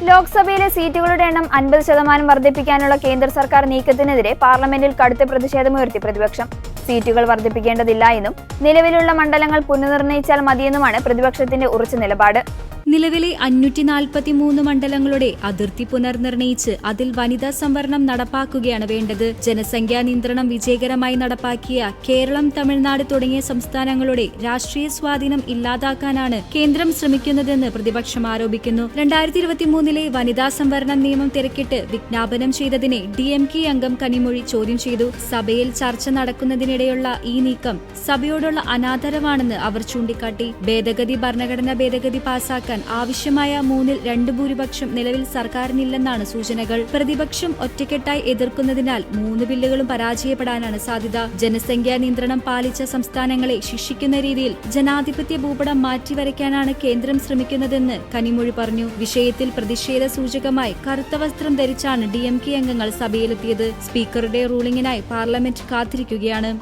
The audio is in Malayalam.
ലോക്സഭയിലെ സീറ്റുകളുടെ എണ്ണം 50% വർദ്ധിപ്പിക്കാനുള്ള കേന്ദ്ര സർക്കാർ നീക്കത്തിനെതിരെ പാർലമെന്റിൽ കടുത്ത പ്രതിഷേധമുയർത്തി പ്രതിപക്ഷം. സീറ്റുകൾ വർദ്ധിപ്പിക്കേണ്ടതില്ല എന്നും നിലവിലുള്ള മണ്ഡലങ്ങൾ പുനർനിർണയിച്ചാൽ മതിയെന്നുമാണ് പ്രതിപക്ഷത്തിന്റെ ഉറച്ച നിലപാട്. നിലവിലെ 543 മണ്ഡലങ്ങളുടെ അതിർത്തി പുനർനിർണയിച്ച് അതിൽ വനിതാ സംവരണം നടപ്പാക്കുകയാണ് വേണ്ടത്. ജനസംഖ്യാ നിയന്ത്രണം വിജയകരമായി നടപ്പാക്കിയ കേരളം, തമിഴ്നാട് തുടങ്ങിയ സംസ്ഥാനങ്ങളുടെ രാഷ്ട്രീയ സ്വാധീനം ഇല്ലാതാക്കാനാണ് കേന്ദ്രം ശ്രമിക്കുന്നതെന്ന് പ്രതിപക്ഷം ആരോപിക്കുന്നു. 2023 വനിതാ സംവരണം നിയമം തിരക്കിട്ട് വിജ്ഞാപനം ചെയ്തതിനെ DMK അംഗം കനിമൊഴി ചോദ്യം ചെയ്തു. സഭയിൽ ചർച്ച നടക്കുന്നതിനിടെയുള്ള ഈ നീക്കം സഭയോടുള്ള അനാദരവാണെന്ന് അവർ ചൂണ്ടിക്കാട്ടി. ഭരണഘടനാ ഭേദഗതി പാസാക്കാൻ ആവശ്യമായ 3/2 ഭൂരിപക്ഷം നിലവിൽ സർക്കാരിനില്ലെന്നാണ് സൂചനകൾ. പ്രതിപക്ഷം ഒറ്റക്കെട്ടായി എതിർക്കുന്നതിനാൽ 3 ബില്ലുകളും പരാജയപ്പെടാനാണ് സാധ്യത. ജനസംഖ്യാ നിയന്ത്രണം പാലിച്ച സംസ്ഥാനങ്ങളെ ശിക്ഷിക്കുന്ന രീതിയിൽ ജനാധിപത്യ ഭൂപടം മാറ്റിവരയ്ക്കാനാണ് കേന്ദ്രം ശ്രമിക്കുന്നതെന്ന് കനിമൊഴി പറഞ്ഞു. വിഷയത്തിൽ പ്രതിഷേധ സൂചകമായി കറുത്ത വസ്ത്രം ധരിച്ചാണ് DMK അംഗങ്ങൾ സഭയിലെത്തിയത്. സ്പീക്കറുടെ റൂളിംഗിനായി പാർലമെന്റ് കാത്തിരിക്കുകയാണ്.